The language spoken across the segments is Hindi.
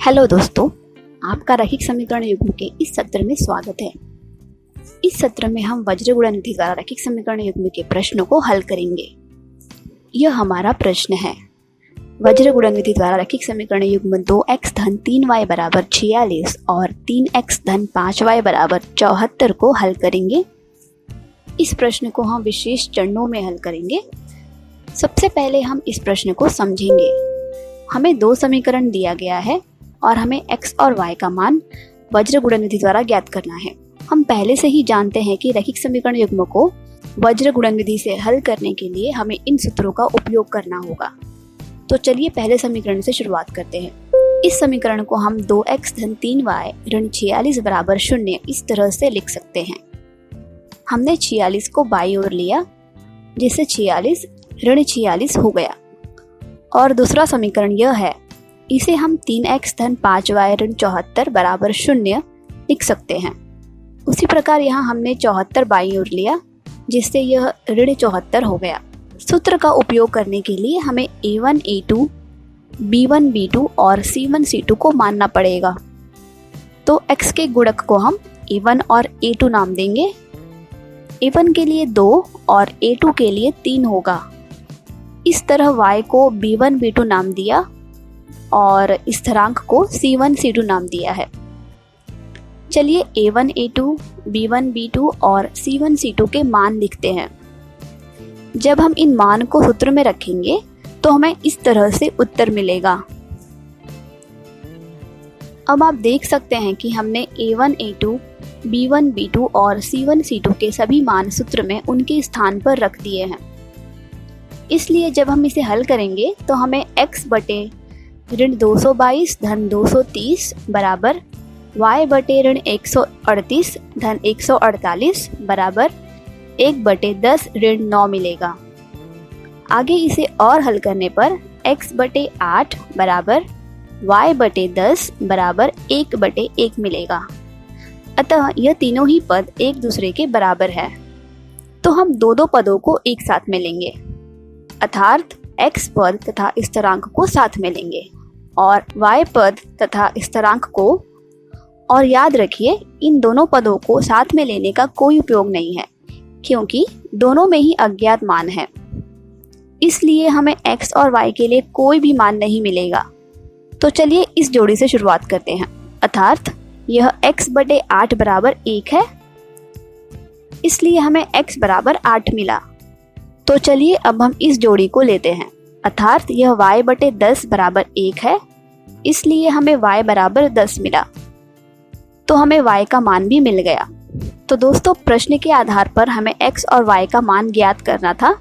हेलो दोस्तों, आपका रैखिक समीकरण युग्म के इस सत्र में स्वागत है। इस सत्र में हम वज्र गुणननिधि द्वारा रैखिक समीकरण युग्म के प्रश्नों को हल करेंगे। यह हमारा प्रश्न है। वज्र गुणननिधि द्वारा रैखिक समीकरण युग्म 2x धन 3y बराबर 46 और 3x धन 5y बराबर 74 को हल करेंगे। इस प्रश्न को हम विशेष चरणों में हल करेंगे। सबसे पहले हम इस प्रश्न को समझेंगे। हमें दो समीकरण दिया गया है और हमें x और y का मान वज्र गुणननिधि द्वारा ज्ञात करना है। हम पहले से ही जानते हैं कि रैखिक समीकरण युग्म को वज्र गुणननिधि से हल करने के लिए हमें इन सूत्रों का उपयोग करना होगा। तो चलिए पहले समीकरण से शुरुआत करते हैं। इस समीकरण को हम 2x धन 3y ऋण 46 बराबर 0 इस तरह से लिख सकते हैं। हमने 46 को बाईं ओर लिया जिससे 46 ऋण 46 हो गया। और दूसरा समीकरण यह है, इसे हम 3x धन 5y ऋण 74 बराबर 0 लिख सकते हैं। उसी प्रकार यहाँ हमने 74 बाईं ओर लिया जिससे यह ऋण 74 हो गया। सूत्र का उपयोग करने के लिए हमें a1 a2 b1 b2 और c1 c2 को मानना पड़ेगा। तो x के गुणक को हम a1 और a2 नाम देंगे। a1 के लिए 2 और a2 के लिए 3 होगा। इस तरह y को b1 b2 नाम दिया और स्थिरांक को c1 c2 नाम दिया है। चलिए a1 a2 b1 b2 और c1 c2 के मान लिखते हैं। जब हम इन मान को सूत्र में रखेंगे तो हमें इस तरह से उत्तर मिलेगा। अब आप देख सकते हैं कि हमने a1 a2 b1 b2 और c1 c2 के सभी मान सूत्र में उनके स्थान पर रख दिए हैं। इसलिए जब हम इसे हल करेंगे तो हमें x बटे ऋण 222 धन 230 बराबर y बटे ऋण 138 धन 148 बराबर 1 बटे 10 ऋण 9 मिलेगा। आगे इसे और हल करने पर x बटे 8 बराबर y बटे 10 बराबर 1 बटे 1 मिलेगा। अतः यह तीनों ही पद एक दूसरे के बराबर है। तो हम दो पदों को एक साथ में लेंगे, अर्थात x पद तथा स्थिरांक को साथ में लेंगे और y पद तथा स्थिरांक को। और याद रखिए, इन दोनों पदों को साथ में लेने का कोई उपयोग नहीं है क्योंकि दोनों में ही अज्ञात मान है। इसलिए हमें x और y के लिए कोई भी मान नहीं मिलेगा। तो चलिए इस जोड़ी से शुरुआत करते हैं, अर्थात यह x बटे 8 बराबर 1 है, इसलिए हमें x बराबर 8 मिला। तो चलिए अब हम इस जोड़ी को लेते हैं, अर्थात यह y बटे 10 बराबर 1 है, इसलिए हमें y बराबर 10 मिला। तो हमें y का मान भी मिल गया। तो दोस्तों, प्रश्न के आधार पर हमें x और y का मान ज्ञात करना था,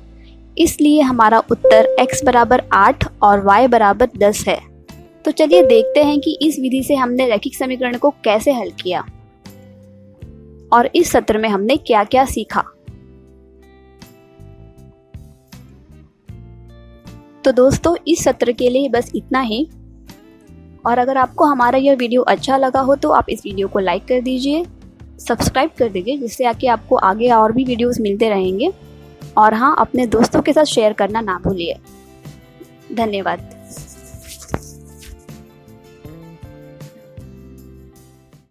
इसलिए हमारा उत्तर x बराबर 8 और y बराबर 10 है। तो चलिए देखते हैं कि इस विधि से हमने रैखिक समीकरण को कैसे हल किया और इस सत्र में हमने क्या क्या सीखा। तो दोस्तों, इस सत्र के लिए बस इतना ही। और अगर आपको हमारा यह वीडियो अच्छा लगा हो तो आप इस वीडियो को लाइक कर दीजिए, सब्सक्राइब कर दीजिए, जिससे आके आपको आगे और भी वीडियोस मिलते रहेंगे। और हाँ, अपने दोस्तों के साथ शेयर करना ना भूलिए। धन्यवाद।